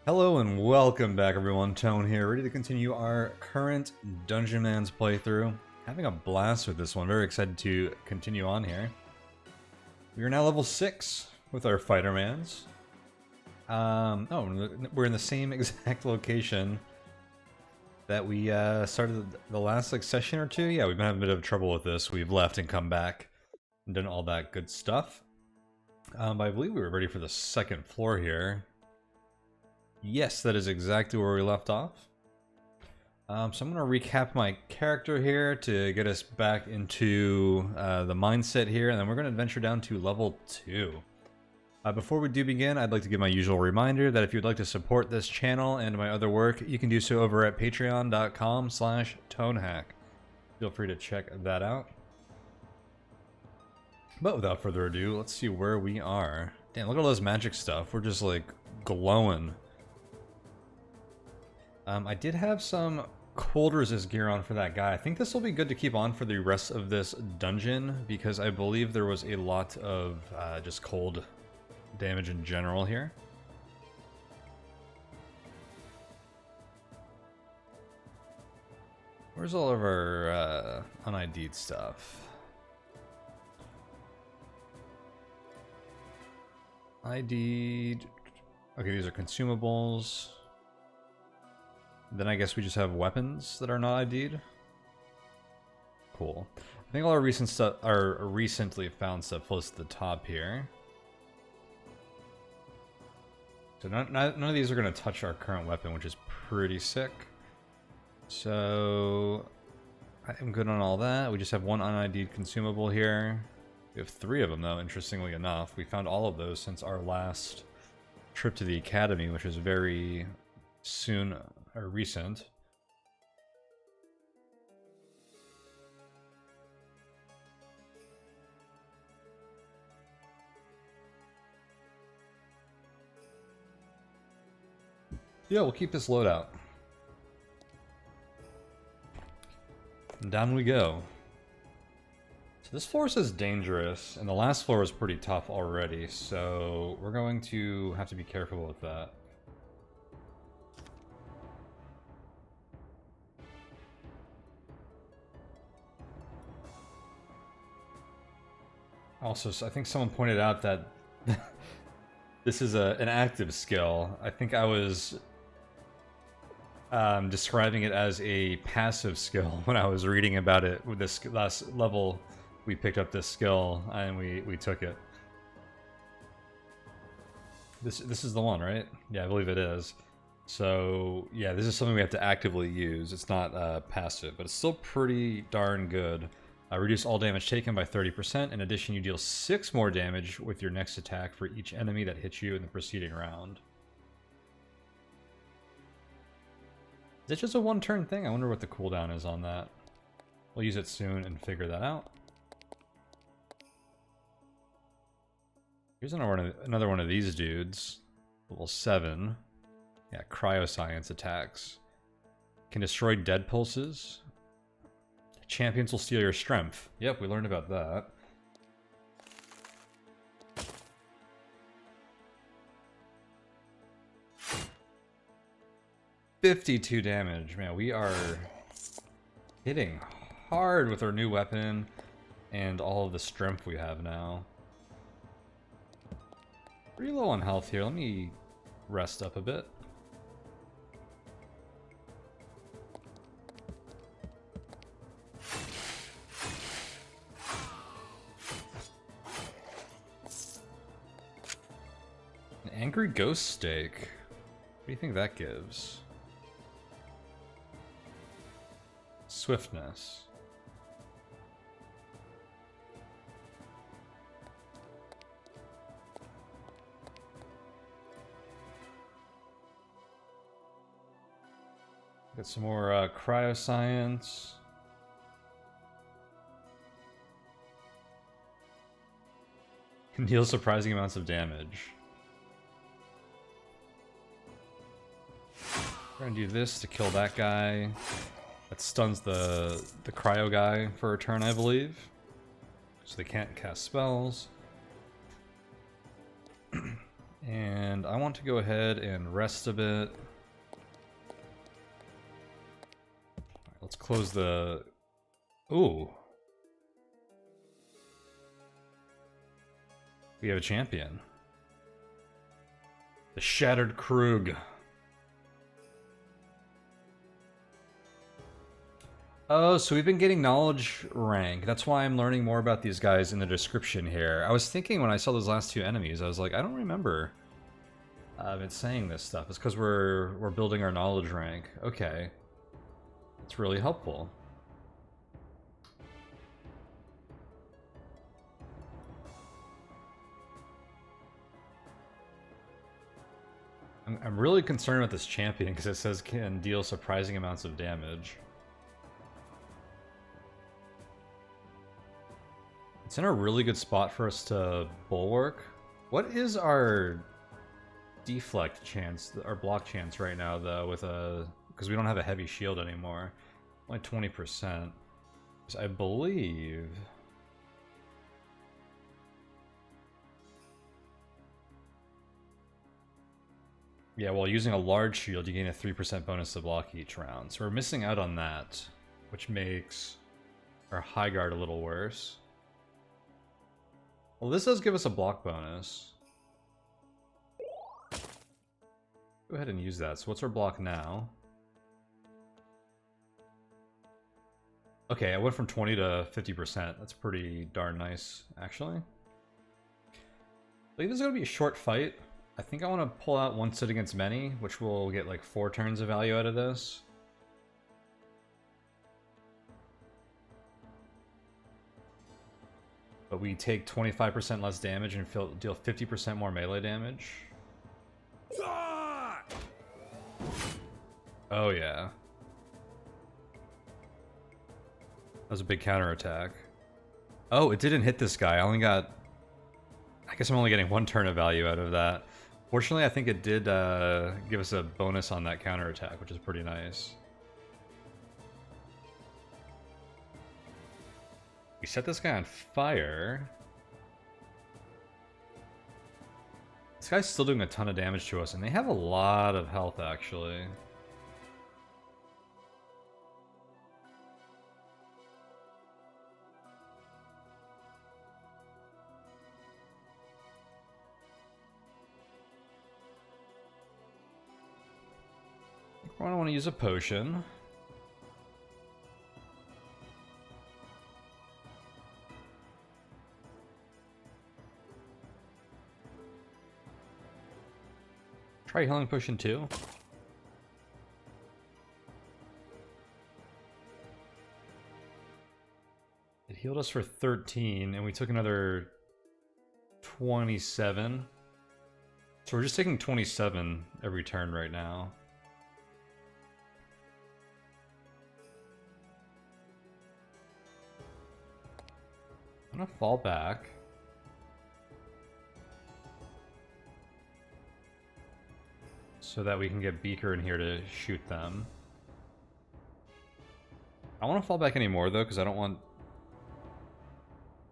Hello and welcome back everyone, Tone here, ready to continue our current Dungeonmans playthrough. Having a blast with this one, very excited to continue on here. We are now level 6 with our Fightermans. We're in the same exact location that we started the last session or two. Yeah, we've been having a bit of trouble with this. We've left and come back and done all that good stuff. But I believe we were ready for the second floor here. Yes, that is exactly where we left off. So I'm going to recap my character here to get us back into the mindset here, and then we're going to adventure down to level 2. Before we do begin, I'd like to give my usual reminder that if you'd like to support this channel and my other work, you can do so over at patreon.com/Tonehack. Feel free to check that out. But without further ado, let's see where we are. Damn, look at all this magic stuff. We're just like glowing. I did have some cold resist gear on for that guy. I think this will be good to keep on for the rest of this dungeon because I believe there was a lot of just cold damage in general here. Where's all of our un-ID'd stuff? ID'd. Okay, these are consumables. Then I guess we just have weapons that are not ID'd. Cool. I think all our recent stuff, our recently found stuff, close to the top here. So none of these are going to touch our current weapon, which is pretty sick. So I'm good on all that. We just have one un-ID'd consumable here. We have 3 of them though, interestingly enough. We found all of those since our last trip to the academy, which was very soon or recent. Yeah, we'll keep this loadout. And down we go. So this floor says dangerous, and the last floor was pretty tough already, so we're going to have to be careful with that. Also, I think someone pointed out that this is an active skill. I think I was describing it as a passive skill when I was reading about it. With this last level, we picked up this skill and we took it. This is the one, right? Yeah, I believe it is. So yeah, this is something we have to actively use. It's not passive, but it's still pretty darn good. Reduce all damage taken by 30%. In addition, you deal 6 more damage with your next attack for each enemy that hits you in the preceding round. Is it just a one-turn thing? I wonder what the cooldown is on that. We'll use it soon and figure that out. Here's another one of these dudes. Level 7. Yeah, cryoscience attacks. Can destroy dead pulses. Champions will steal your strength. Yep, we learned about that. $52 damage. Man, we are hitting hard with our new weapon and all of the strength we have now. Pretty low on health here. Let me rest up a bit. Angry Ghost Steak. What do you think that gives? Swiftness. Got some more cryoscience. Can deal surprising amounts of damage. We're gonna do this to kill that guy. That stuns the cryo guy for a turn, I believe. So they can't cast spells. And I want to go ahead and rest a bit. Alright, let's close the... Ooh. We have a champion. The Shattered Krug. Oh, so we've been getting knowledge rank. That's why I'm learning more about these guys in the description here. I was thinking when I saw those last two enemies, I was like, I don't remember it saying this stuff. It's because we're building our knowledge rank. Okay. It's really helpful. I'm really concerned with this champion because it says can deal surprising amounts of damage. It's in a really good spot for us to bulwark. What is our deflect chance, our block chance right now, though, with a... because we don't have a heavy shield anymore. Only 20%. I believe... yeah, while using a large shield, you gain a 3% bonus to block each round. So we're missing out on that, which makes our high guard a little worse. Well, this does give us a block bonus. Go ahead and use that. So what's our block now? Okay, I went from 20 to 50%. That's pretty darn nice, actually. I believe this is going to be a short fight. I think I want to pull out one sit against many, which will get like 4 turns of value out of this. But we take 25% less damage and deal 50% more melee damage. Oh yeah. That was a big counterattack. Oh, it didn't hit this guy. I only got... I guess I'm only getting 1 turn of value out of that. Fortunately, I think it did give us a bonus on that counterattack, which is pretty nice. We set this guy on fire. This guy's still doing a ton of damage to us, and they have a lot of health, actually. I don't want to use a potion. Try healing potion too. It healed us for 13, and we took another 27. So we're just taking 27 every turn right now. I'm gonna fall back. So that we can get Beaker in here to shoot them. I don't want to fall back anymore though, because I don't want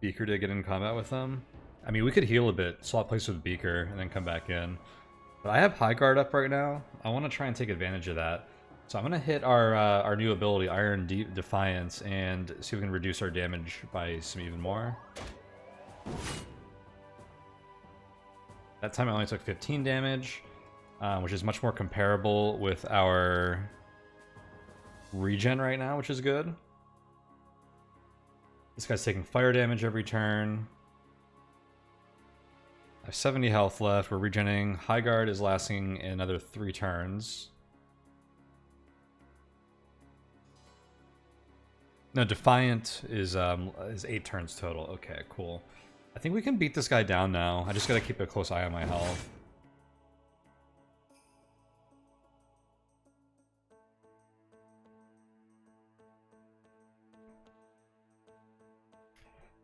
Beaker to get in combat with them. I mean, we could heal a bit, swap place with Beaker, and then come back in. But I have High Guard up right now. I want to try and take advantage of that. So I'm going to hit our new ability, Iron Defiance, and see if we can reduce our damage by some even more. That time I only took 15 damage. Which is much more comparable with our regen right now, which is good. This guy's taking fire damage every turn. I have 70 health left. We're regenerating. High Guard is lasting another 3 turns. No, Defiant is 8 turns total. Okay, cool. I think we can beat this guy down now. I just gotta keep a close eye on my health.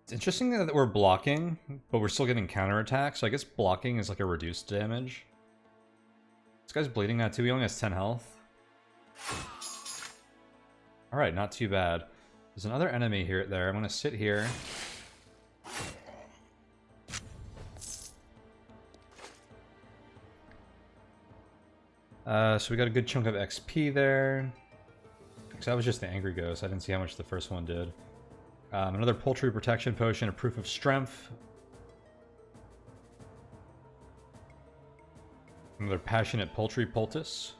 It's interesting that we're blocking, but we're still getting counterattacks. So I guess blocking is like a reduced damage. This guy's bleeding out too. He only has 10 health. Alright, not too bad. There's another enemy here there. I'm going to sit here. So we got a good chunk of XP there. So that was just the Angry Ghost. I didn't see how much the first one did. Another Poultry Protection Potion, a Proof of Strength. Another Passionate Poultry Poultice.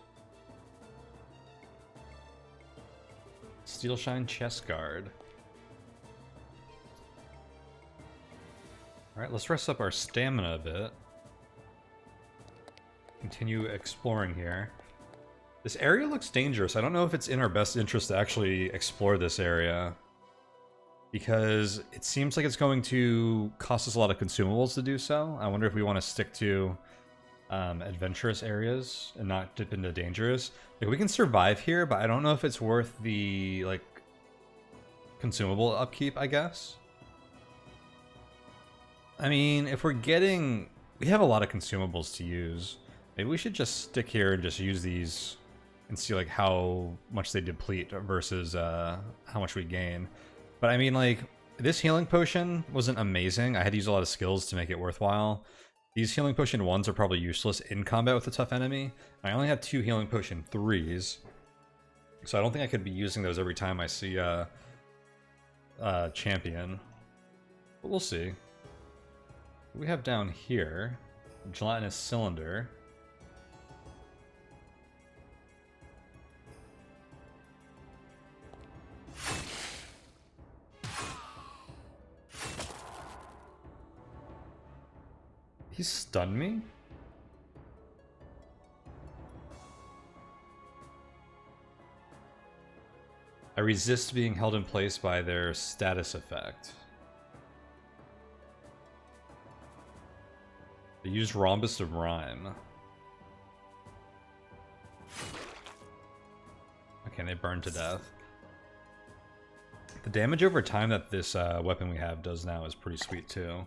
Steelshine Chest Guard. Alright, let's rest up our stamina a bit. Continue exploring here. This area looks dangerous. I don't know if it's in our best interest to actually explore this area, because it seems like it's going to cost us a lot of consumables to do so. I wonder if we want to stick to adventurous areas and not dip into dangerous. Like, we can survive here, but I don't know if it's worth the like consumable upkeep, I guess. I mean, if we're getting... we have a lot of consumables to use. Maybe we should just stick here and just use these and see like how much they deplete versus how much we gain. But I mean, like, this healing potion wasn't amazing. I had to use a lot of skills to make it worthwhile. These healing potion 1s are probably useless in combat with a tough enemy. I only have 2 healing potion 3s, so I don't think I could be using those every time I see a champion. But we'll see. What we have down here, gelatinous cylinder. He stunned me? I resist being held in place by their status effect. They used Rhombus of Rhyme. Okay, and they burn to death. The damage over time that this weapon we have does now is pretty sweet too.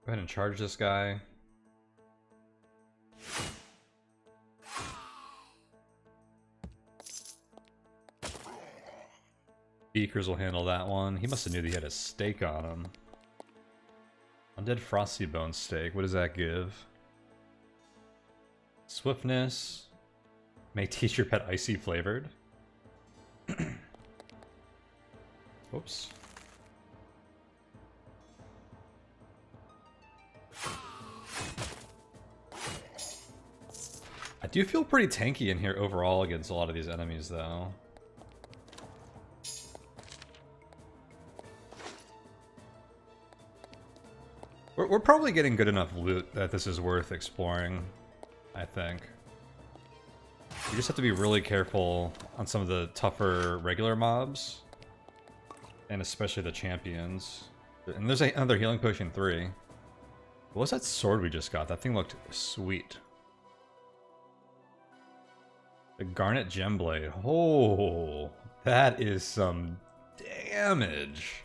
Go ahead and charge this guy. Beakers will handle that one. He must have knew that he had a stake on him. Undead Frosty Bone Steak. What does that give? Swiftness. May teach your pet icy flavored. Whoops. I do feel pretty tanky in here overall against a lot of these enemies, though. We're probably getting good enough loot that this is worth exploring, I think. We just have to be really careful on some of the tougher regular mobs, and especially the champions. And there's another healing potion 3. What was that sword we just got? That thing looked sweet. The Garnet Gemblade. Oh, that is some damage.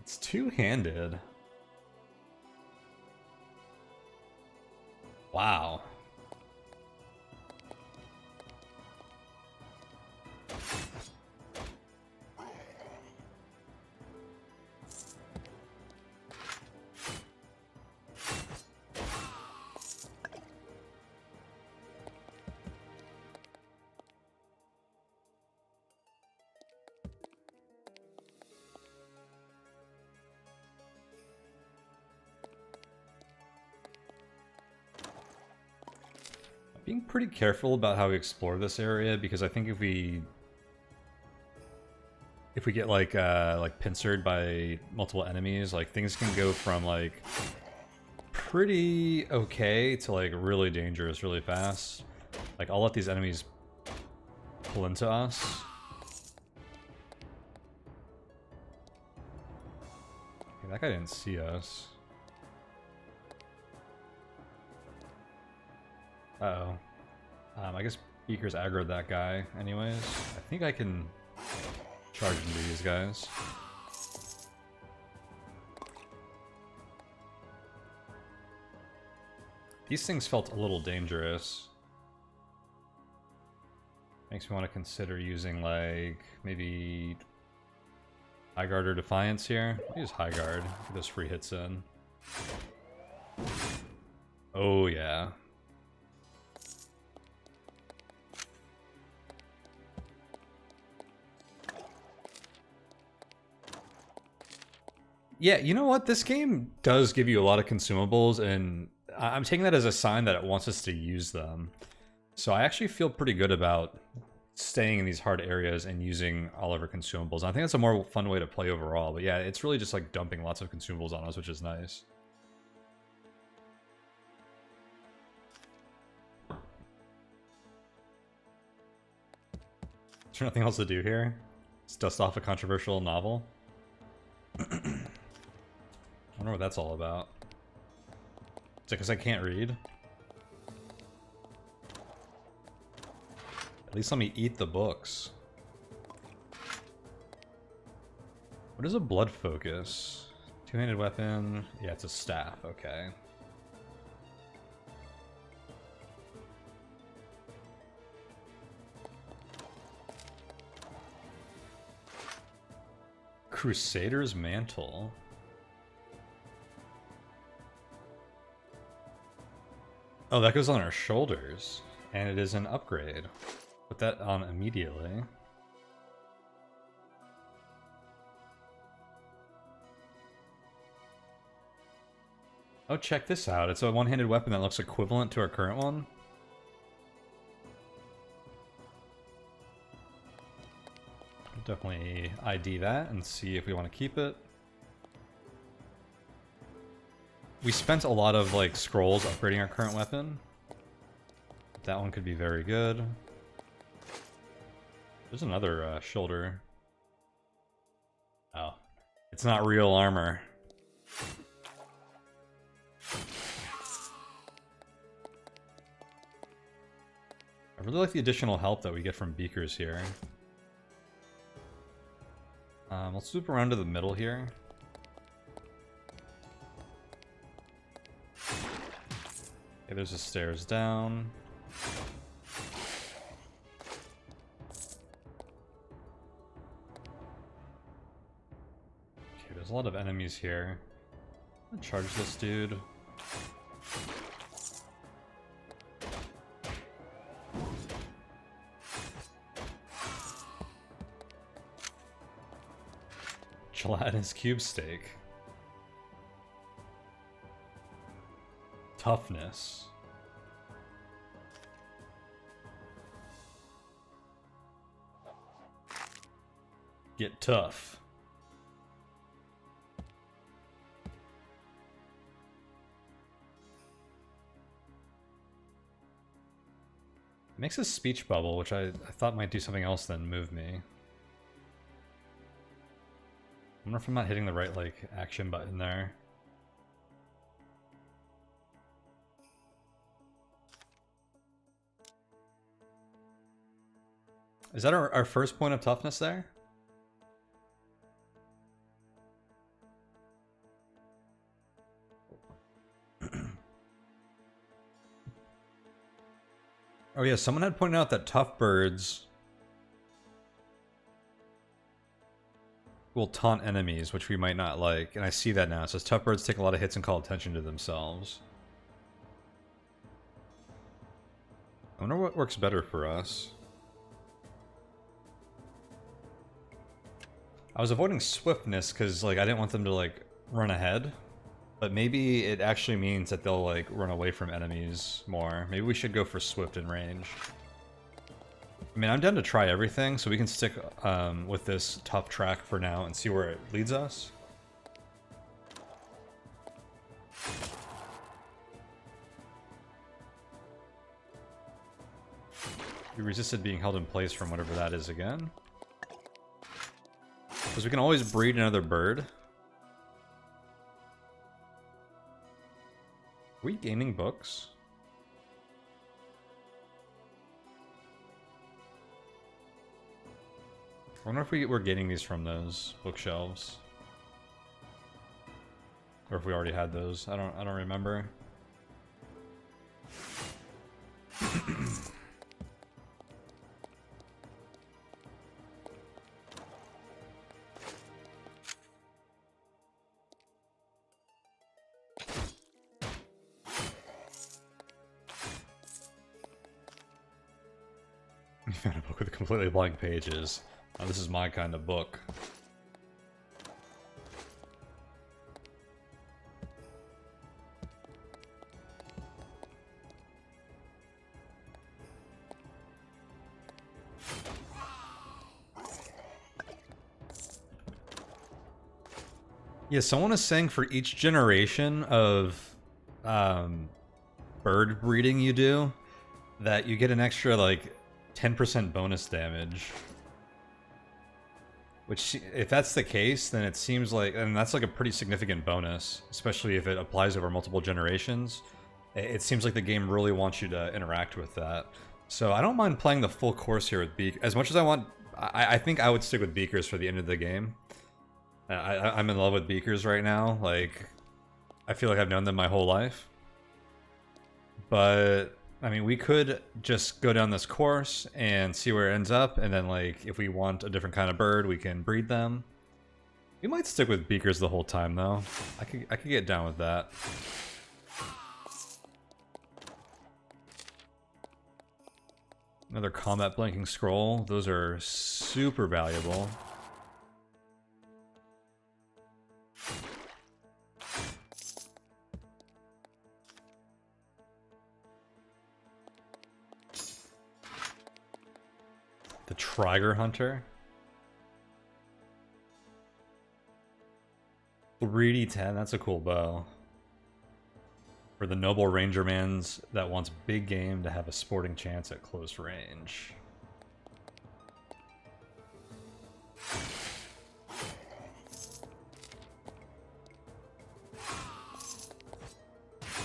It's two-handed. Wow. Being pretty careful about how we explore this area, because I think if we get like pincered by multiple enemies, like things can go from like pretty okay to like really dangerous really fast. Like, I'll let these enemies pull into us. Okay, that guy didn't see us. I guess Beaker's aggroed that guy anyways. I think I can Charge into these guys. These things felt a little dangerous. Makes me want to consider using, like, maybe High Guard or Defiance here. I'll use High Guard. Get those free hits in. Oh, yeah. Yeah, you know what? This game does give you a lot of consumables, and I'm taking that as a sign that it wants us to use them. So I actually feel pretty good about staying in these hard areas and using all of our consumables. I think that's a more fun way to play overall. But yeah, it's really just like dumping lots of consumables on us, which is nice. Is there nothing else to do here? Just dust off a controversial novel? I wonder what that's all about. Is it because I can't read? At least let me eat the books. What is a blood focus? Two-handed weapon. Yeah, it's a staff. Okay. Crusader's Mantle. Oh, that goes on our shoulders. And it is an upgrade. Put that on immediately. Oh, check this out. It's a one-handed weapon that looks equivalent to our current one. Definitely ID that and see if we want to keep it. We spent a lot of like scrolls upgrading our current weapon. That one could be very good. There's another shoulder. Oh, it's not real armor. I really like the additional help that we get from beakers here. Let's swoop around to the middle here. Okay, there's the stairs down. Okay, there's a lot of enemies here. I'm gonna charge this dude. Gelatinous cube steak. Toughness. Get tough. It makes a speech bubble, which I thought might do something else than move me. I wonder if I'm not hitting the right, like, action button there. Is that our first point of toughness there? Oh yeah, someone had pointed out that tough birds will taunt enemies, which we might not like, and I see that now. It says tough birds take a lot of hits and call attention to themselves. I wonder what works better for us. I was avoiding swiftness because, like, I didn't want them to, like, run ahead. But maybe it actually means that they'll, like, run away from enemies more. Maybe we should go for swift and range. I mean, I'm down to try everything, so we can stick with this tough track for now and see where it leads us. We resisted being held in place from whatever that is again. Because we can always breed another bird. Are we gaming books? I wonder if we're getting these from those bookshelves. Or if we already had those. I don't remember. You found a book with completely blank pages. Oh, this is my kind of book. Yeah, someone is saying for each generation of bird breeding you do, that you get an extra, like, 10% bonus damage. Which, if that's the case, then it seems like, and that's like a pretty significant bonus, especially if it applies over multiple generations. It seems like the game really wants you to interact with that. So I don't mind playing the full course here with Beak. As much as I want, I think I would stick with Beakers for the end of the game. I'm in love with Beakers right now. Like, I feel like I've known them my whole life. But, I mean, we could just go down this course and see where it ends up, and then, like, if we want a different kind of bird, we can breed them. We might stick with Beakers the whole time, though. I could get down with that. Another combat blanking scroll. Those are super valuable. The Trigger Hunter. 3d10, that's a cool bow. For the noble Rangermans that wants big game to have a sporting chance at close range.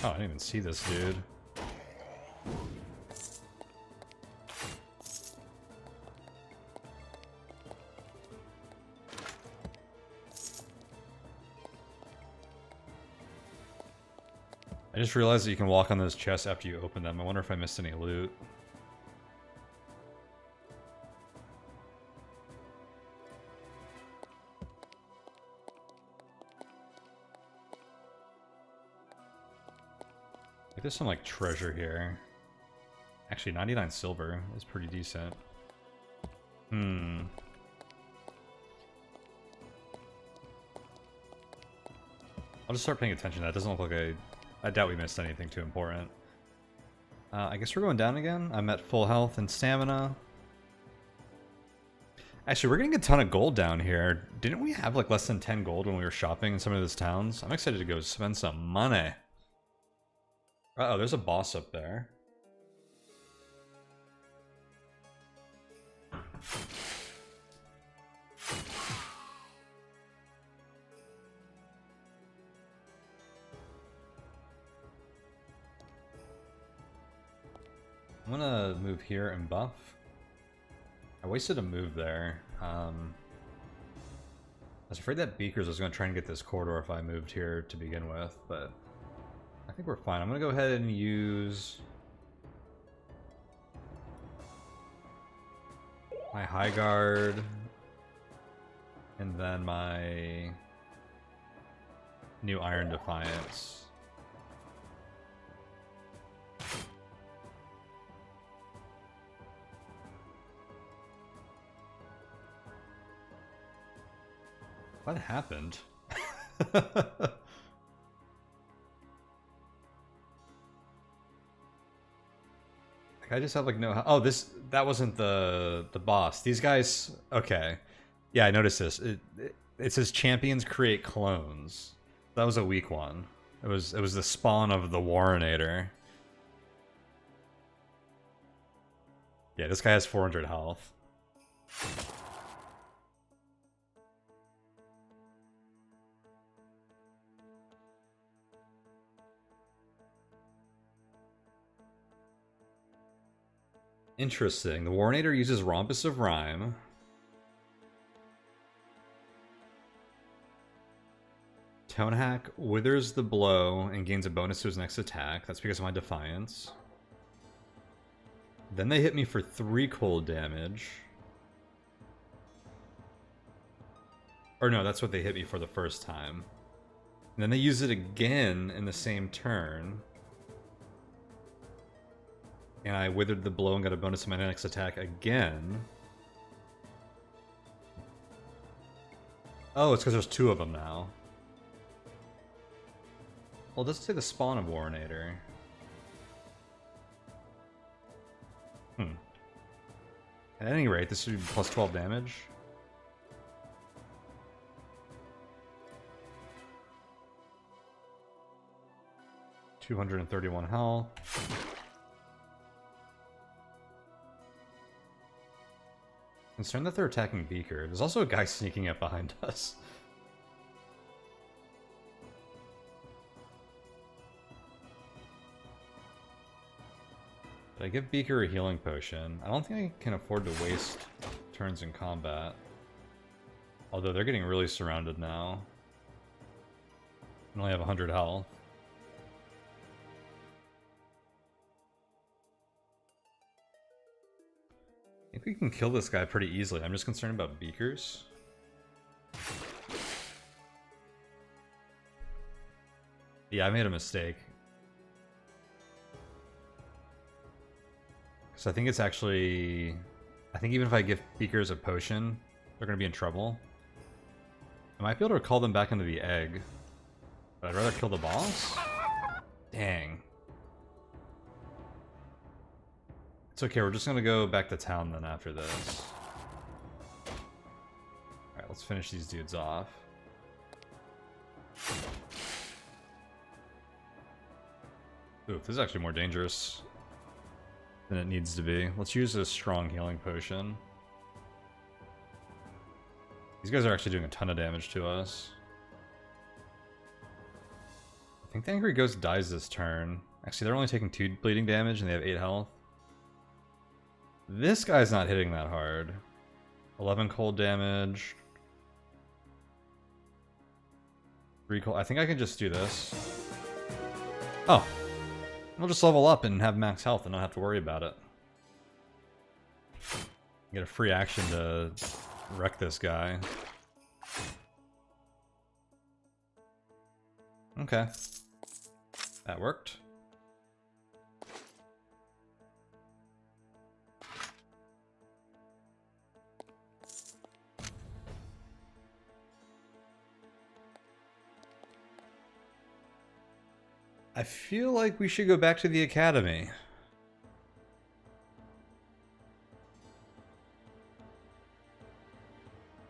Oh, I didn't even see this dude. I just realized that you can walk on those chests after you open them. I wonder if I missed any loot. Like, there's some, like, treasure here. Actually, 99 silver is pretty decent. I'll just start paying attention. That doesn't look like I doubt we missed anything too important. I guess we're going down again. I'm at full health and stamina. Actually, we're getting a ton of gold down here. Didn't we have like less than 10 gold when we were shopping in some of those towns? I'm excited to go spend some money. Uh-oh, there's a boss up there. I'm gonna move here and buff. I wasted a move there. I was afraid that Beakers was gonna try and get this corridor if I moved here to begin with, but I think we're fine. I'm gonna go ahead and use my High Guard and then my new Iron Defiance. What happened? Like, I just have like no. Oh, that wasn't the boss. These guys. Okay, yeah, I noticed this. It says champions create clones. That was a weak one. It was the spawn of the Warrenator. Yeah, this guy has 400 health. Interesting. The Warrenator uses Rompus of Rhyme. Tonehack withers the blow and gains a bonus to his next attack. That's because of my Defiance. Then they hit me for 3 cold damage. Or no, that's what they hit me for the first time. And then they use it again in the same turn. And I withered the blow and got a bonus to my next attack again. Oh, it's because there's 2 of them now. Well, let's say the spawn of Warrenator. At any rate, this should be plus 12 damage. $231 health. Concerned that they're attacking Beaker. There's also a guy sneaking up behind us. Did I give Beaker a healing potion? I don't think I can afford to waste turns in combat. Although they're getting really surrounded now. I only have 100 health. I think we can kill this guy pretty easily. I'm just concerned about Beakers. Yeah, I made a mistake. So I think it's actually... I think even if I give Beakers a potion, they're going to be in trouble. I might be able to call them back into the egg. But I'd rather kill the boss? Dang. It's okay, we're just going to go back to town then after this. Alright, let's finish these dudes off. Ooh, this is actually more dangerous than it needs to be. Let's use a strong healing potion. These guys are actually doing a ton of damage to us. I think the Angry Ghost dies this turn. Actually, they're only taking 2 bleeding damage and they have 8 health. This guy's not hitting that hard. 11 cold damage. 3 cold... I think I can just do this. Oh. We'll just level up and have max health and not have to worry about it. Get a free action to wreck this guy. Okay. That worked. I feel like we should go back to the academy. At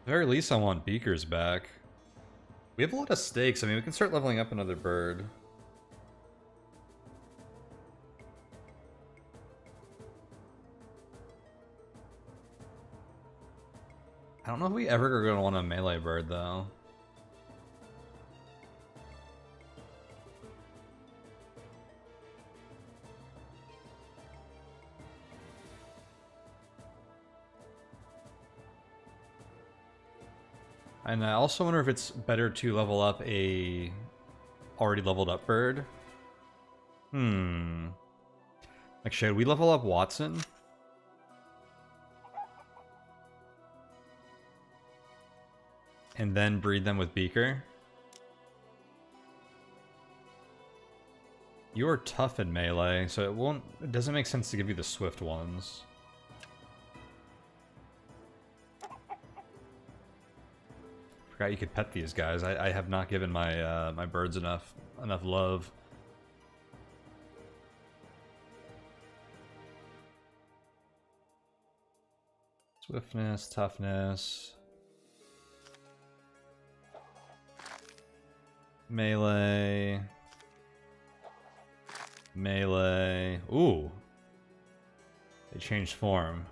the very least, I want Beakers back. We have a lot of stakes. I mean, we can start leveling up another bird. I don't know if we ever are going to want a melee bird, though. And I also wonder if it's better to level up a already leveled up bird. Like, should we level up Watson? And then breed them with Beaker? You are tough in melee, so it doesn't make sense to give you the swift ones. Forgot you could pet these guys. I have not given my my birds enough love. Swiftness, toughness, melee, melee. Ooh, they changed form.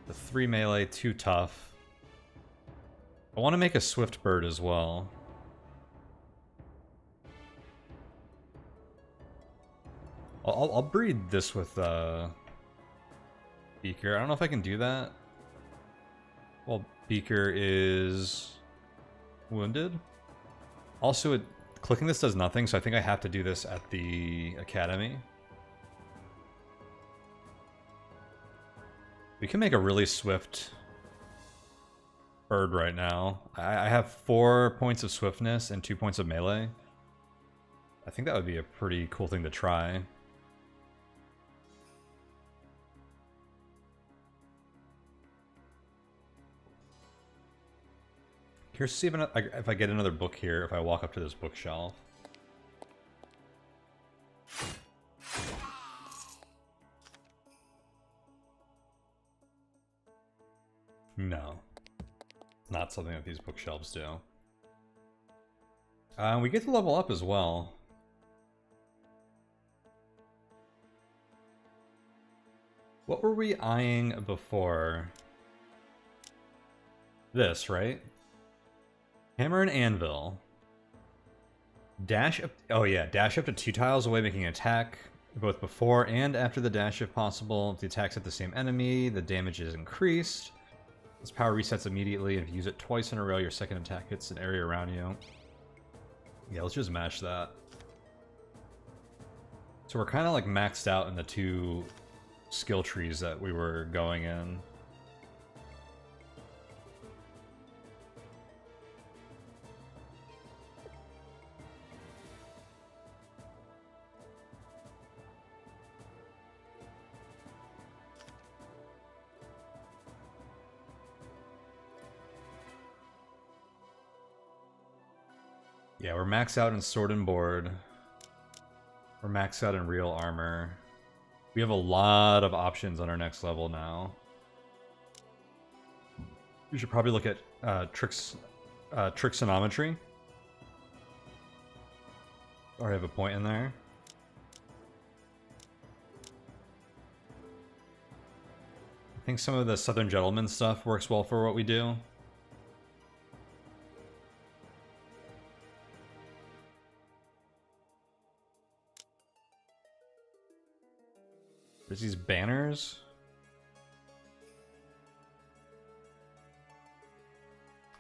The 3 melee, 2 tough. I want to make a swift bird as well. I'll breed this with Beaker. I don't know if I can do that. Well, Beaker is wounded. Also, clicking this does nothing, so I think I have to do this at the academy. We can make a really swift bird right now. I have 4 points of swiftness and 2 points of melee. I think that would be a pretty cool thing to try. Here's see if I get another book here, if I walk up to this bookshelf. No. Not something that these bookshelves do. We get to level up as well. What were we eyeing before? This, right? Hammer and anvil. Dash up. Oh yeah, dash up to 2 tiles away, making an attack both before and after the dash if possible. If the attack's at the same enemy, the damage is increased. This power resets immediately, and if you use it twice in a row, your second attack hits an area around you. Yeah, let's just match that. So we're kind of like maxed out in the 2 skill trees that we were going in. Yeah, we're maxed out in sword and board. We're maxed out in real armor. We have a lot of options on our next level now. We should probably look at tricksonometry. Or I have a point in there. I think some of the Southern Gentleman stuff works well for what we do. There's these banners.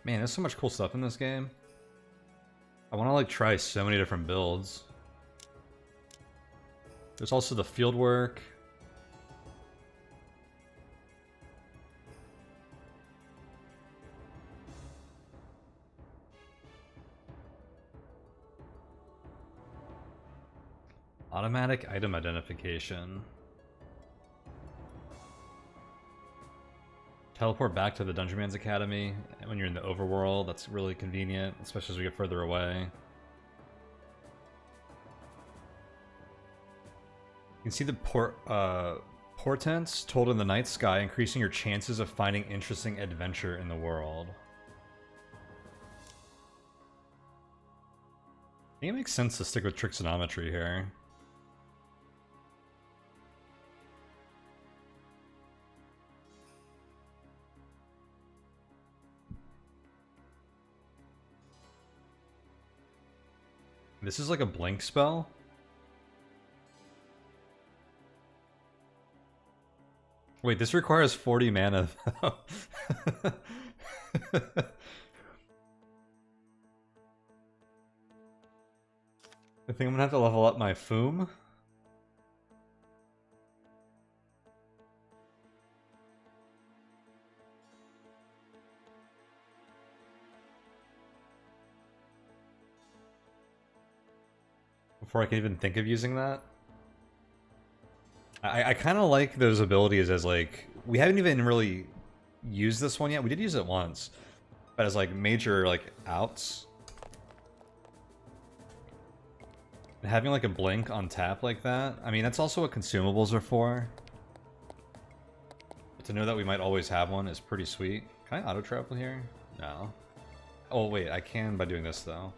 Man, there's so much cool stuff in this game. I want to like try so many different builds. There's also the field work. Automatic item identification. Teleport back to the Dungeonmans Academy when you're in the overworld. That's really convenient, especially as we get further away. You can see the portents told in the night sky, increasing your chances of finding interesting adventure in the world. I think it makes sense to stick with tricksonometry here. This is like a blink spell. Wait, this requires 40 mana though. I think I'm gonna have to level up my Foom. Before I can even think of using that. I kind of like those abilities as like, we haven't even really used this one yet. We did use it once, but as like major like outs. And having like a blink on tap like that, I mean that's also what consumables are for. But to know that we might always have one is pretty sweet. Can I auto travel here? No. Oh wait, I can by doing this though.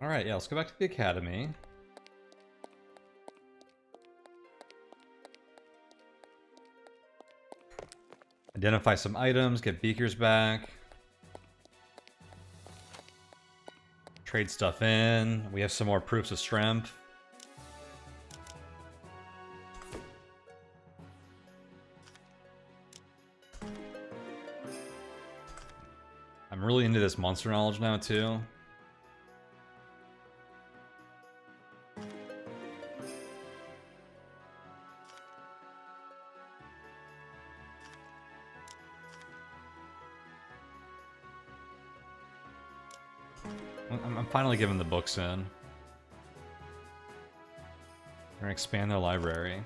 Alright, yeah, let's go back to the academy. Identify some items, get beakers back. Trade stuff in. We have some more proofs of strength. I'm really into this monster knowledge now, too. I'm finally giving the books in. We're gonna expand their library.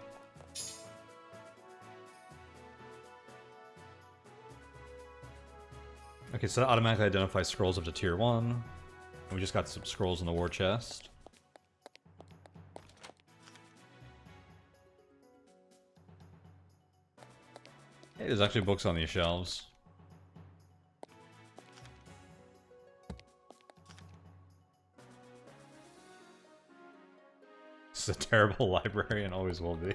Okay, so that automatically identifies scrolls up to tier 1. And we just got some scrolls in the war chest. Hey, there's actually books on these shelves. This is a terrible library and always will be.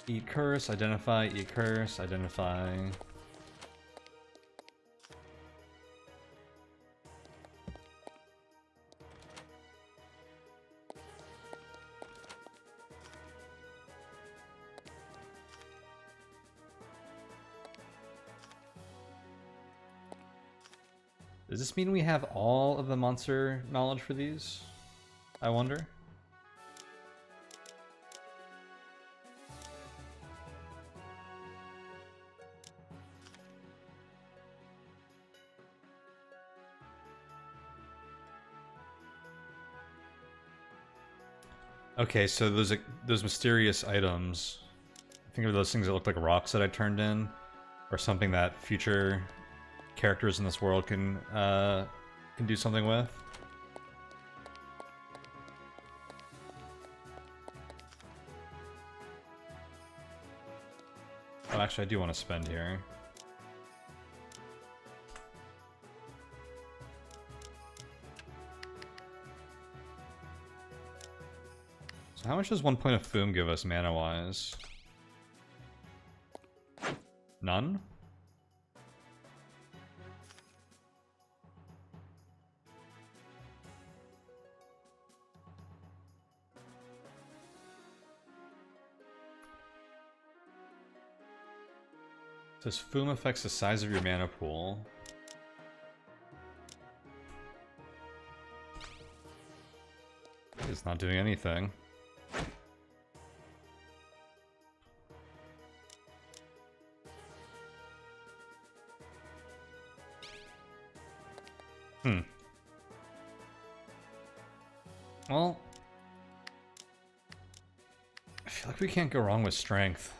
Eat curse, identify, eat curse, identify. Does this mean we have all of the monster knowledge for these? I wonder. Okay, so those mysterious items. Think of those things that look like rocks that I turned in, or something that future characters in this world can do something with. Oh, actually, I do want to spend here. So how much does 1 point of Foom give us mana-wise? None? Says Foom affects the size of your mana pool. It's not doing anything. Well, I feel like we can't go wrong with strength.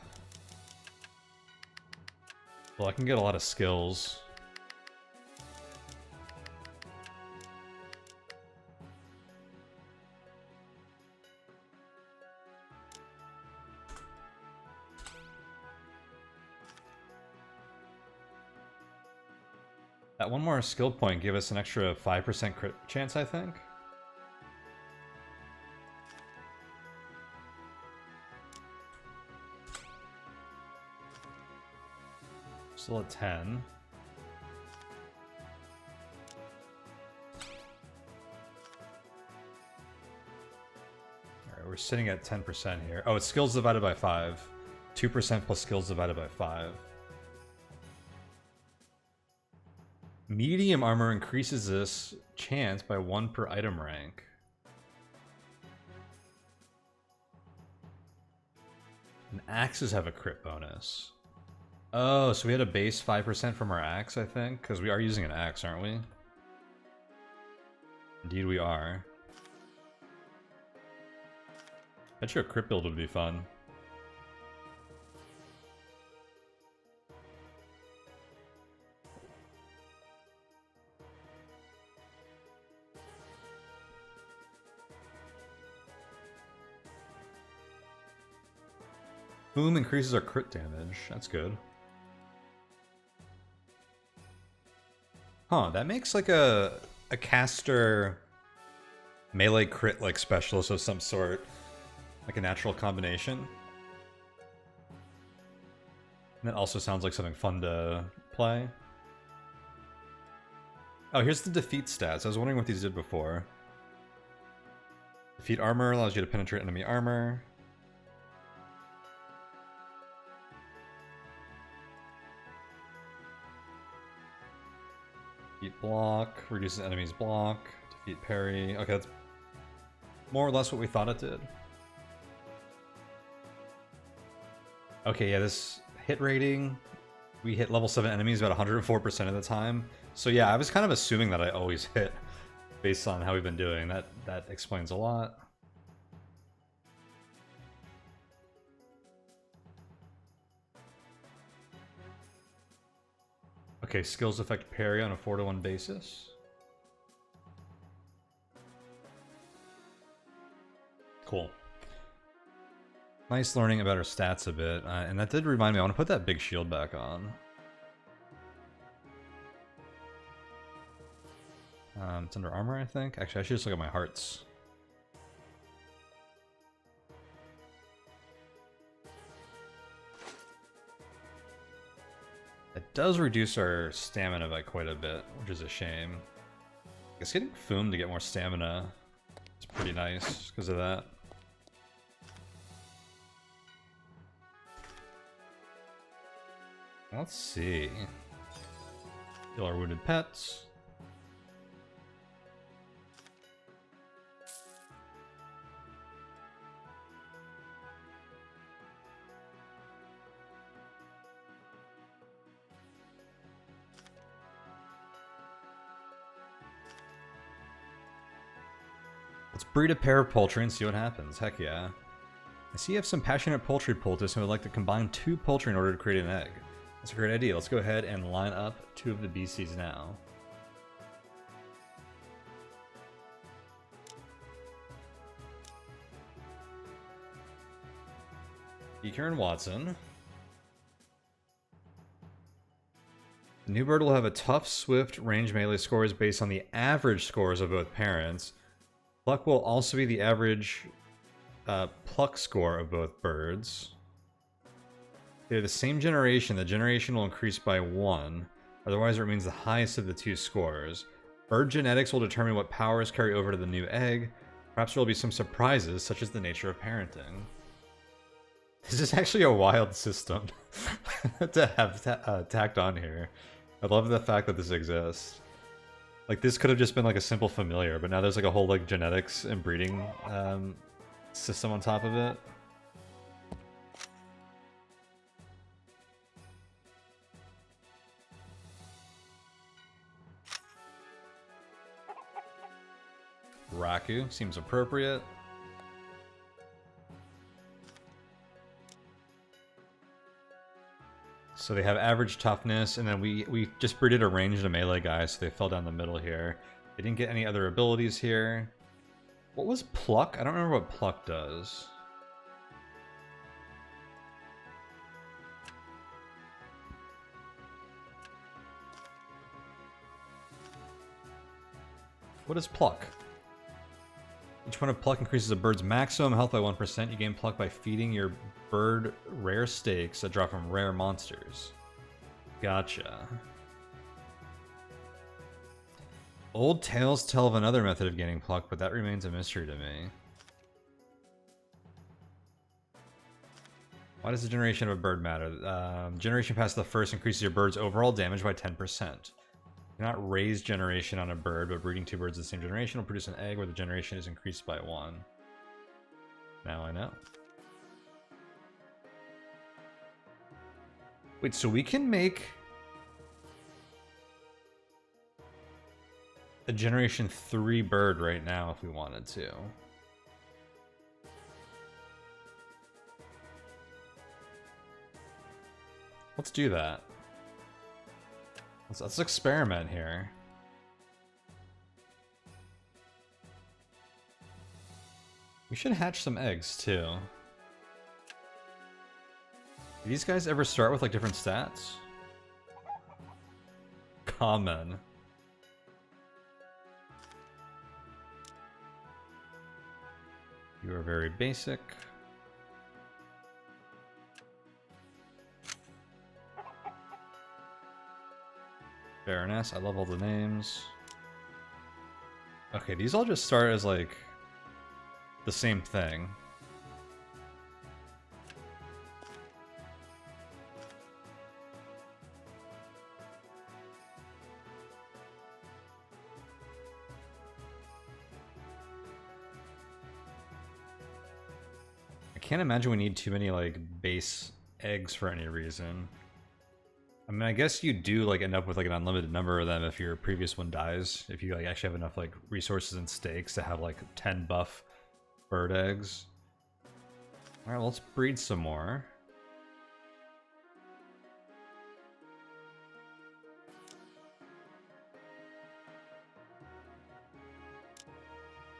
Well, I can get a lot of skills. That one more skill point gave us an extra 5% crit chance, I think. Still at 10. Alright, we're sitting at 10% here. Oh, it's skills divided by 5. 2% plus skills divided by 5. Medium armor increases this chance by 1 per item rank. And axes have a crit bonus. Oh, so we had a base 5% from our axe, I think? Because we are using an axe, aren't we? Indeed we are. Bet you a crit build would be fun. Boom increases our crit damage. That's good. Huh, that makes like a caster melee crit like specialist of some sort. Like a natural combination. And that also sounds like something fun to play. Oh, here's the defeat stats. I was wondering what these did before. Defeat armor allows you to penetrate enemy armor. Defeat block, reduces enemy's block. Defeat parry. Okay, that's more or less what we thought it did. Okay, yeah, this hit rating, we hit level 7 enemies about 104% of the time. So yeah, I was kind of assuming that I always hit based on how we've been doing. That explains a lot. Okay, skills affect parry on a 4-to-1 basis. Cool. Nice learning about our stats a bit, and that did remind me, I want to put that big shield back on. It's under armor, I think. Actually, I should just look at my hearts. It does reduce our stamina by quite a bit, which is a shame. I guess getting Foom to get more stamina is pretty nice because of that. Let's see. Heal our wounded pets. Let's breed a pair of poultry and see what happens. Heck yeah. I see you have some passionate poultry poultice and would like to combine 2 poultry in order to create an egg. That's a great idea. Let's go ahead and line up 2 of the BCs now. Beaker and Watson. The new bird will have a tough, swift, range melee scores based on the average scores of both parents. Pluck will also be the average pluck score of both birds. They're the same generation. The generation will increase by 1. Otherwise, it remains the highest of the 2 scores. Bird genetics will determine what powers carry over to the new egg. Perhaps there will be some surprises, such as the nature of parenting. This is actually a wild system to have tacked on here. I love the fact that this exists. Like, this could have just been like a simple familiar, but now there's like a whole like genetics and breeding system on top of it. Raku seems appropriate. So they have average toughness, and then we just breeded a ranged and a melee guy, so they fell down the middle here. They didn't get any other abilities here. What was Pluck? I don't remember what Pluck does. What is Pluck? Each one of Pluck increases a bird's maximum health by 1%. You gain Pluck by feeding your bird rare steaks that drop from rare monsters. Gotcha. Old tales tell of another method of gaining Pluck, but that remains a mystery to me. Why does the generation of a bird matter? Generation past the first increases your bird's overall damage by 10%. Do not raise generation on a bird, but breeding 2 birds of the same generation will produce an egg where the generation is increased by 1. Now I know. Wait, so we can make a generation 3 bird right now if we wanted to. Let's do that. Let's experiment here. We should hatch some eggs too. Do these guys ever start with like different stats? Common. You are very basic. Baroness. I love all the names. Okay, these all just start as like the same thing. I can't imagine we need too many like base eggs for any reason. I mean, I guess you do like end up with like an unlimited number of them if your previous one dies. If you like actually have enough like resources and stakes to have like 10 buff bird eggs. All right, well, let's breed some more.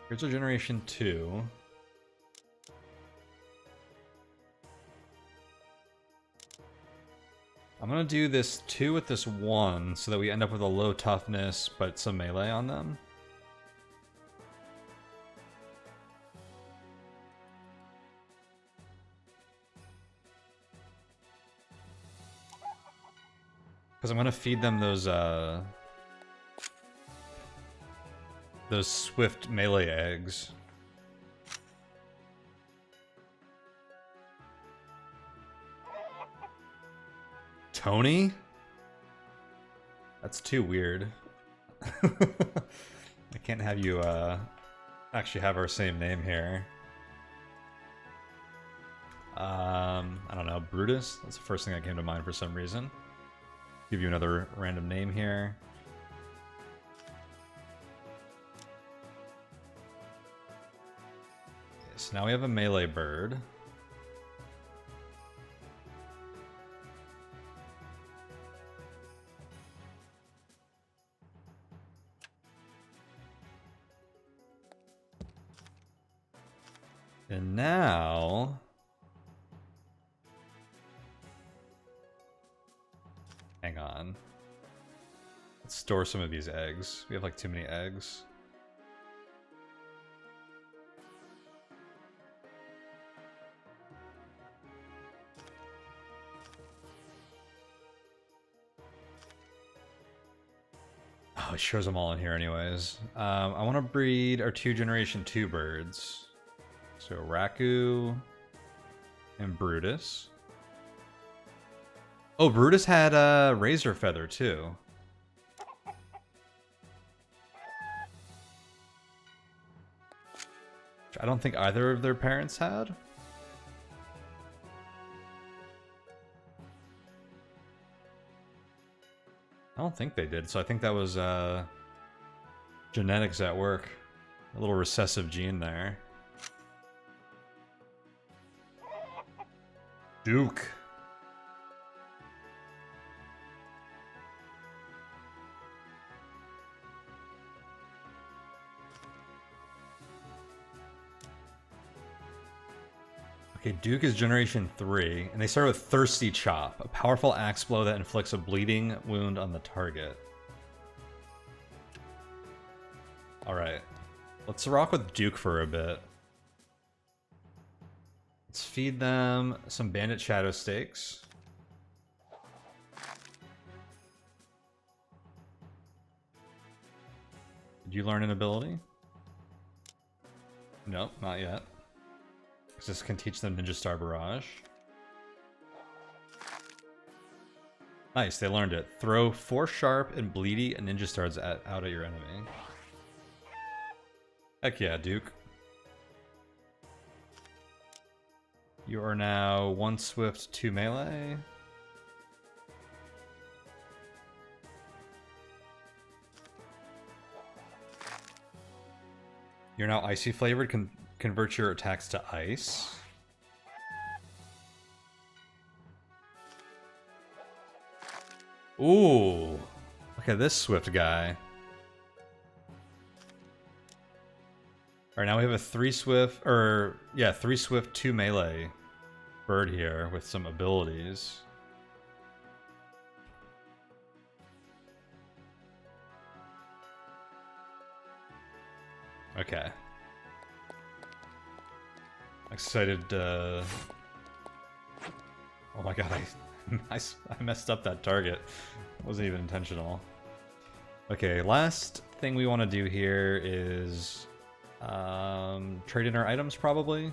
Here's our generation 2. I'm gonna do this 2 with this 1 so that we end up with a low toughness but some melee on them. Because I'm gonna feed them those swift melee eggs. Tony? That's too weird. I can't have you actually have our same name here. I don't know, Brutus? That's the first thing that came to mind for some reason. Give you another random name here. Okay, so now we have a melee bird. And now... hang on. Let's store some of these eggs. We have like too many eggs. Oh, it shows them all in here anyways. I want to breed our 2 generation 2 birds. So Raku and Brutus. Oh, Brutus had a razor feather too. Which I don't think either of their parents had. I don't think they did, so I think that was genetics at work. A little recessive gene there. Duke. Okay, Duke is generation 3, and they start with Thirsty Chop, a powerful axe blow that inflicts a bleeding wound on the target. Alright, let's rock with Duke for a bit. Let's feed them some Bandit Shadow Steaks. Did you learn an ability? Nope, not yet. This can teach them Ninja Star Barrage. Nice, they learned it. Throw 4 sharp and bleedy Ninja Stars out at your enemy. Heck yeah, Duke. You are now 1 swift, 2 melee. You're now icy flavored. Convert your attacks to ice. Ooh. Look at this swift guy. Alright, now we have a 3 swift, 3 swift, 2 melee bird here with some abilities. Okay. Excited, oh my god, I messed up that target. It wasn't even intentional. Okay, last thing we want to do here is trade in our items, probably.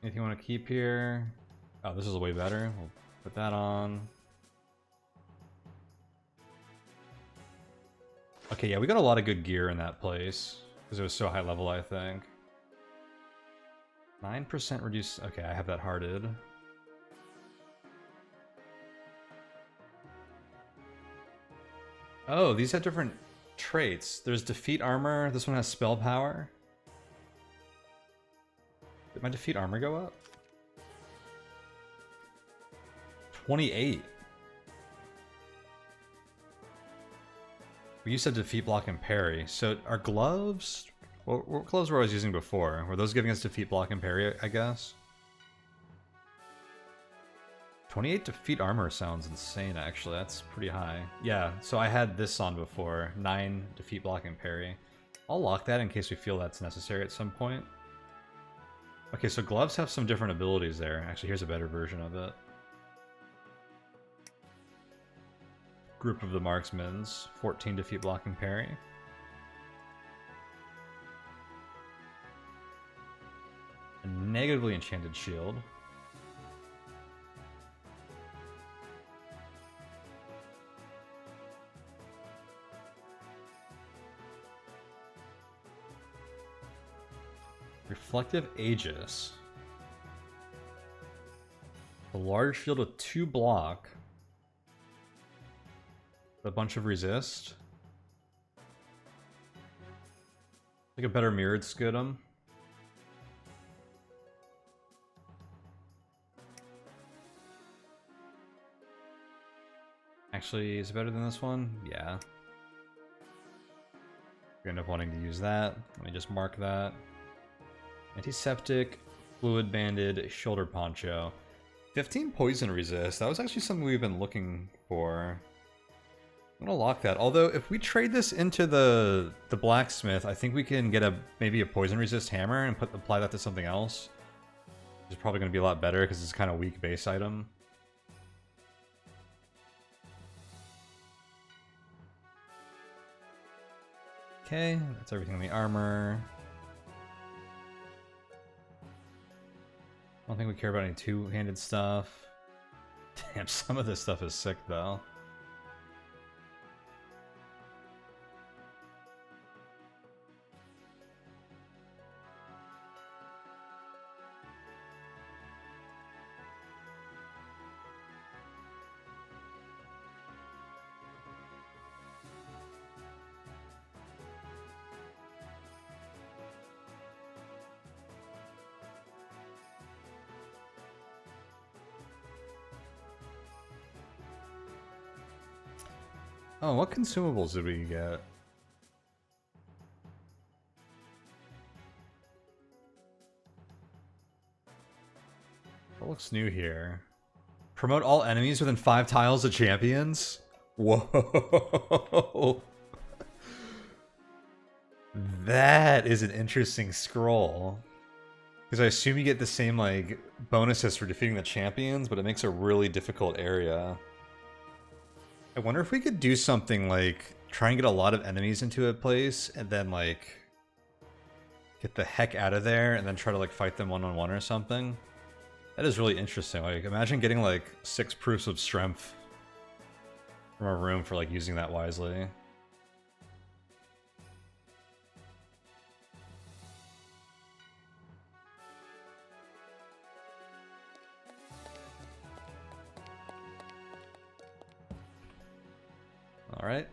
Anything you want to keep here? Oh, this is way better. We'll put that on. Okay, yeah, we got a lot of good gear in that place because it was so high level, I think. 9% reduce. Okay, I have that hearted. Oh, these have different traits. There's defeat armor. This one has spell power. Did my defeat armor go up? 28. We used to defeat, block, and parry. So our gloves... What gloves were I using before? Were those giving us defeat, block, and parry, I guess? 28 defeat armor sounds insane, actually. That's pretty high. Yeah, so I had this on before. 9 defeat, block, and parry. I'll lock that in case we feel that's necessary at some point. Okay, so gloves have some different abilities there. Actually, here's a better version of it. Group of the Marksmans. 14 defeat, block, and parry. A negatively enchanted shield. Reflective Aegis. A large shield with 2 block. A bunch of resist. Like a better mirrored Scudum. Actually, is it better than this one? Yeah. You're gonna end up wanting to use that. Let me just mark that. Antiseptic, fluid banded, shoulder poncho. 15 poison resist. That was actually something we've been looking for. I'm gonna lock that. Although, if we trade this into the blacksmith, I think we can get maybe a poison resist hammer and apply that to something else. Which is probably gonna be a lot better because it's kind of weak base item. Okay, that's everything on the armor. I don't think we care about any two-handed stuff. Damn, some of this stuff is sick, though. Oh, what consumables did we get? What looks new here? Promote all enemies within 5 tiles of champions? Whoa! That is an interesting scroll. Because I assume you get the same, like, bonuses for defeating the champions, but it makes a really difficult area. I wonder if we could do something like try and get a lot of enemies into a place and then like get the heck out of there and then try to like fight them one-on-one or something. That is really interesting. Like imagine getting like 6 proofs of strength from a room for like using that wisely. Alright.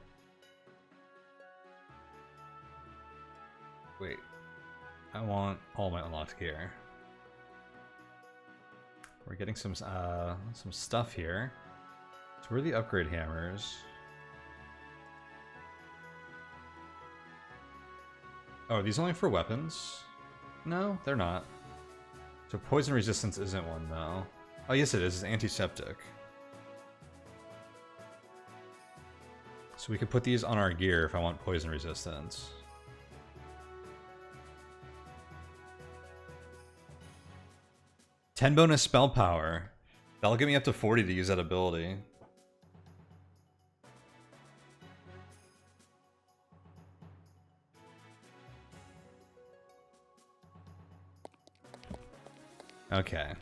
Wait. I want all my unlocked gear. We're getting some stuff here. So where are the upgrade hammers? Oh, are these only for weapons? No, they're not. So poison resistance isn't one though. Oh yes it is, it's antiseptic. So we could put these on our gear if I want poison resistance. 10 bonus spell power. That'll give me up to 40 to use that ability. Okay.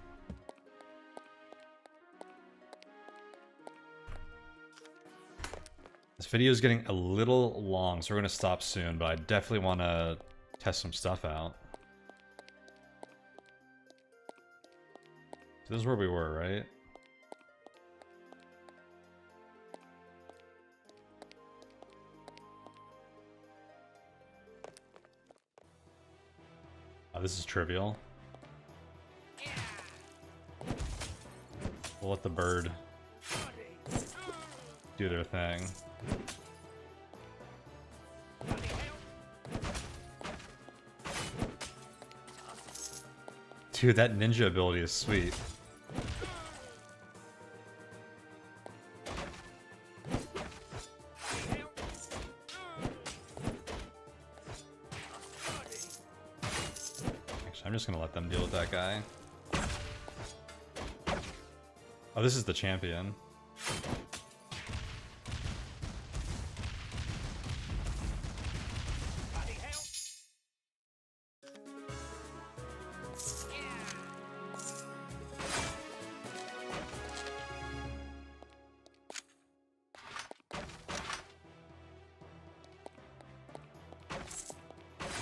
This video is getting a little long, so we're going to stop soon, but I definitely want to test some stuff out. So this is where we were, right? Oh, this is trivial. We'll let the bird do their thing. Dude, that ninja ability is sweet. Actually, I'm just gonna let them deal with that guy. Oh, this is the champion.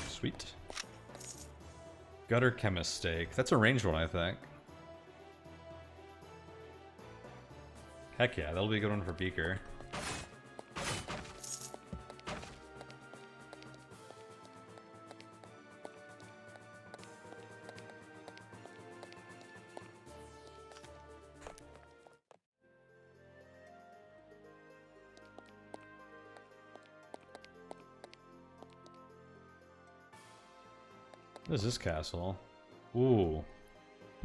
Sweet. Gutter chemist stake. That's a ranged one, I think. Heck yeah, that'll be a good one for Beaker. What is this castle? Ooh.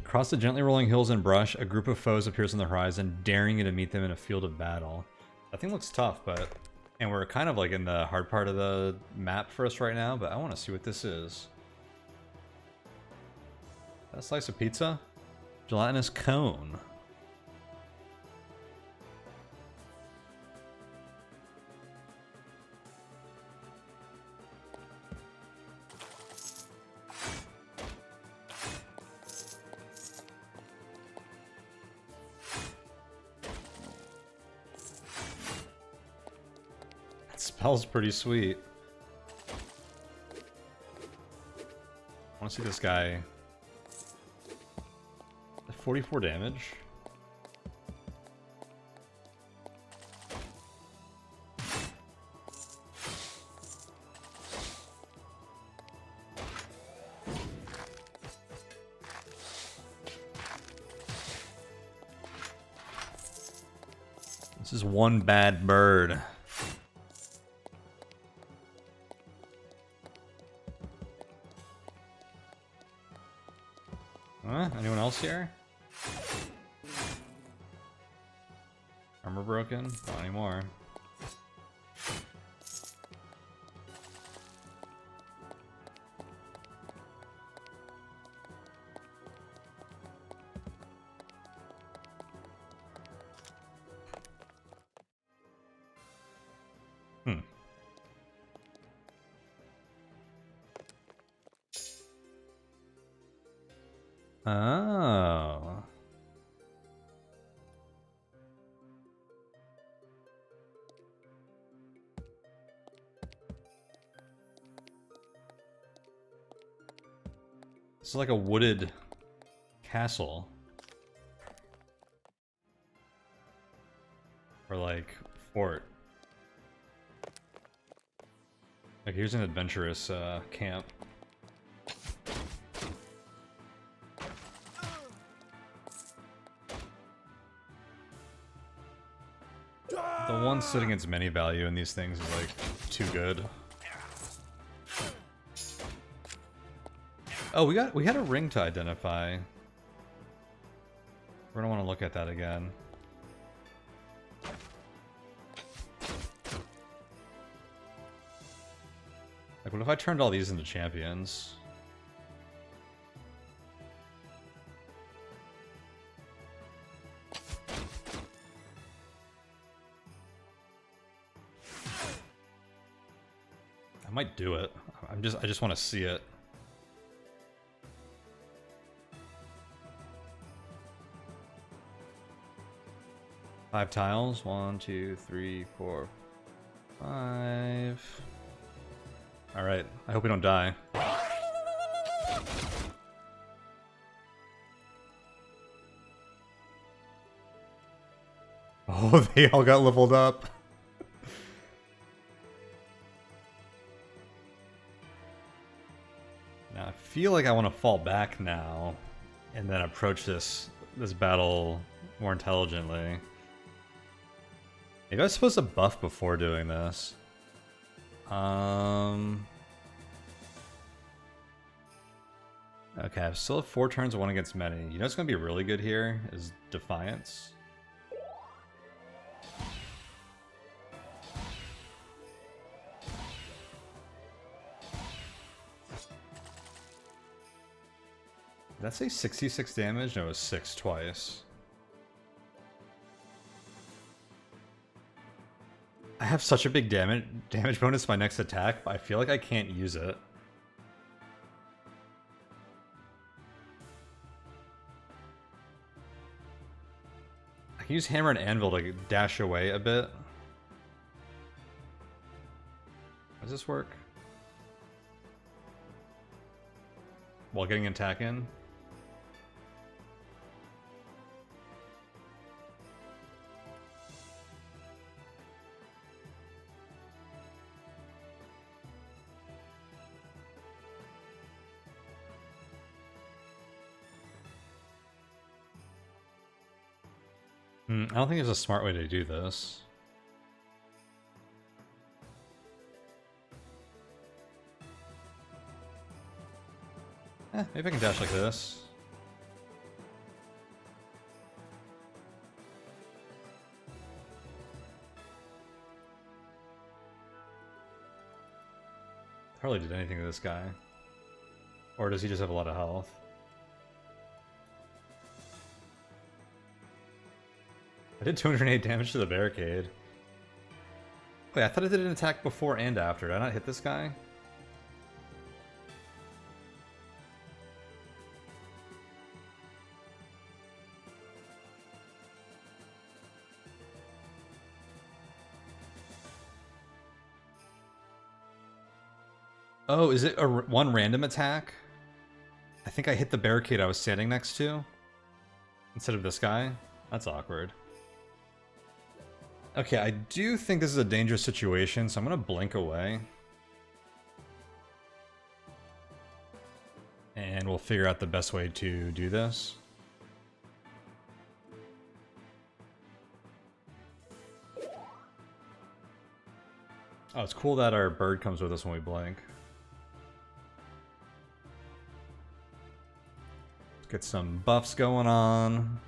Across the gently rolling hills and brush, a group of foes appears on the horizon, daring you to meet them in a field of battle. That thing looks tough, but... And we're kind of like in the hard part of the map for us right now, but I want to see what this is. Is that a slice of pizza? Gelatinous cone. Spell's pretty sweet. I want to see this guy. 44 damage. This is one bad bird. Anyone else here? Armor broken? Not anymore. Oh. This is like a wooded castle. Or like fort. Like here's an adventurous camp. The one sitting its many value in these things is like too good. Oh, we had a ring to identify. We're gonna want to look at that again. Like, what if I turned all these into champions? might do it. I just want to see it. Five tiles. 1, 2, 3, 4, 5. All right. I hope we don't die. Oh, they all got leveled up. Now I feel like I want to fall back now and then approach this battle more intelligently. Maybe I was supposed to buff before doing this. Okay, I still have 4 turns of 1 against many. You know what's going to be really good here is Defiance. Did that say 66 damage? No, it was 6 twice. I have such a big damage bonus to my next attack, but I feel like I can't use it. I can use Hammer and Anvil to dash away a bit. Does this work? While getting an attack in? I don't think there's a smart way to do this. Maybe I can dash like this. Hardly did anything to this guy. Or does he just have a lot of health? I did 208 damage to the barricade. Wait, I thought I did an attack before and after. Did I not hit this guy? Oh, is it one random attack? I think I hit the barricade I was standing next to instead of this guy. That's awkward. Okay, I do think this is a dangerous situation, so I'm gonna blink away. And we'll figure out the best way to do this. Oh, it's cool that our bird comes with us when we blink. Let's get some buffs going on.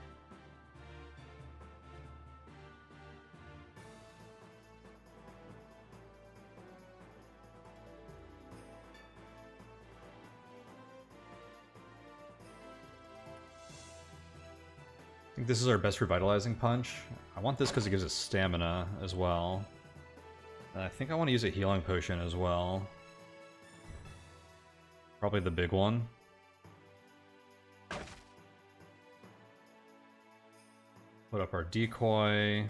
I think this is our best revitalizing punch. I want this because it gives us stamina as well. And I think I want to use a healing potion as well. Probably the big one. Put up our decoy.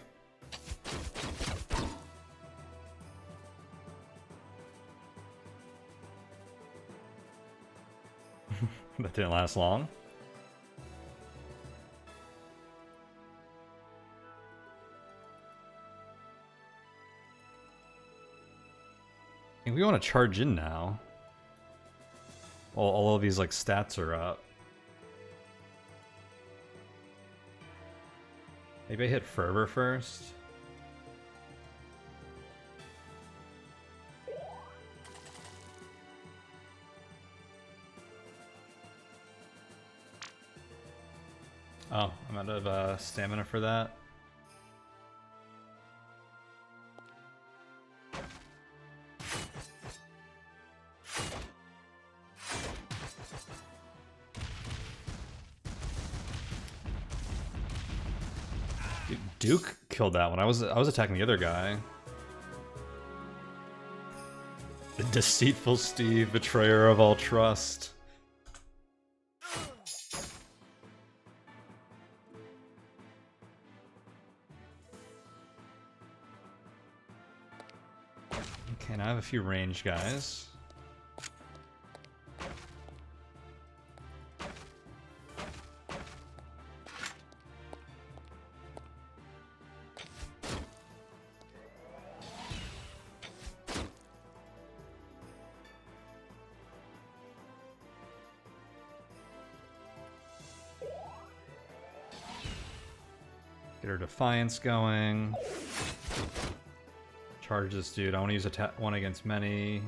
That didn't last long. I think we want to charge in now. Well, all of these like stats are up. Maybe I hit Fervor first. Oh, I'm out of stamina for that. Dude, Duke killed that one. I was attacking the other guy. Deceitful Steve, betrayer of all trust. Okay, now I have a few range guys. Get our Defiance going. Charge this dude. I want to use one against many.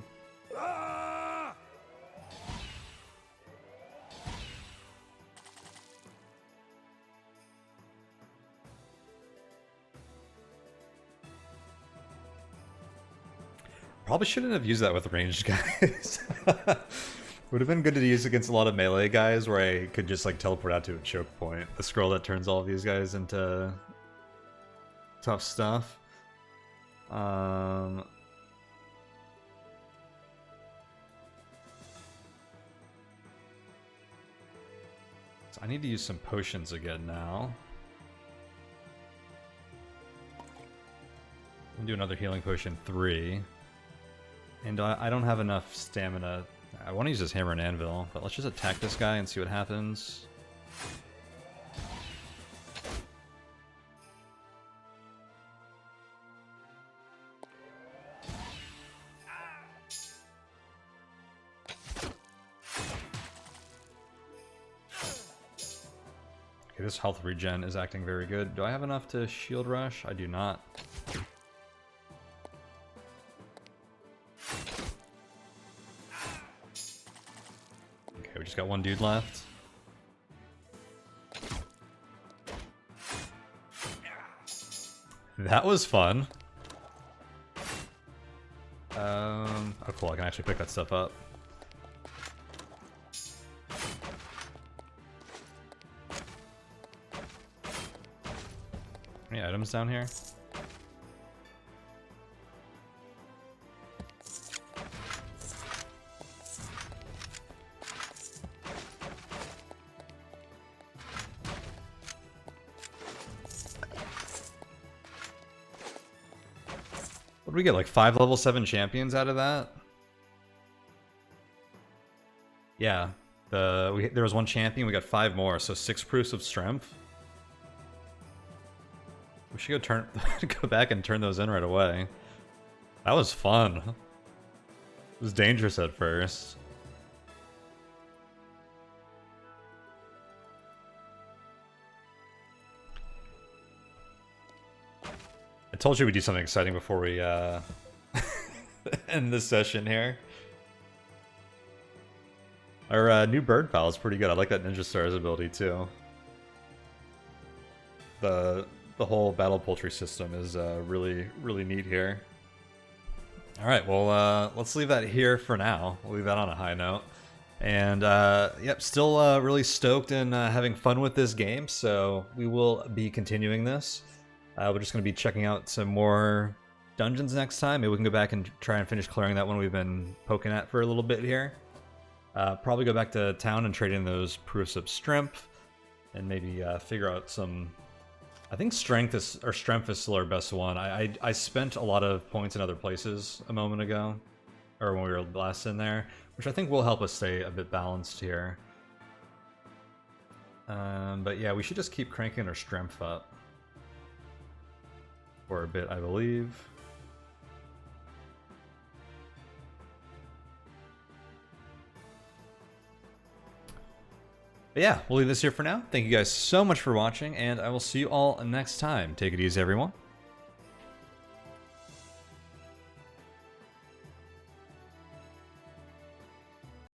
Probably shouldn't have used that with ranged guys. Would have been good to use against a lot of melee guys where I could just like teleport out to a choke point. The scroll that turns all of these guys into tough stuff. So I need to use some potions again now. I'm gonna do another healing potion 3. And I don't have enough stamina. I want to use this hammer and anvil, but let's just attack this guy and see what happens. Okay, this health regen is acting very good. Do I have enough to shield rush? I do not. Okay, we just got one dude left. That was fun. Oh cool, I can actually pick that stuff up. Any items down here? What did we get, like 5 level 7 champions out of that? Yeah, there was one champion, we got 5 more, so 6 proofs of strength. We should go back and turn those in right away. That was fun. It was dangerous at first. I told you we'd do something exciting before we end this session here. Our new bird pal is pretty good. I like that Ninja Star's ability too. The whole battle poultry system is really, really neat here. Alright, well, let's leave that here for now. We'll leave that on a high note. And, yep, still really stoked and having fun with this game, so we will be continuing this. We're just going to be checking out some more dungeons next time. Maybe we can go back and try and finish clearing that one we've been poking at for a little bit here. Probably go back to town and trade in those proofs of strength, and maybe figure out some... I think strength is still our best one. I spent a lot of points in other places a moment ago, or when we were last in there, which I think will help us stay a bit balanced here. But yeah, we should just keep cranking our strength up for a bit, I believe. But yeah, we'll leave this here for now. Thank you guys so much for watching, and I will see you all next time. Take it easy, everyone.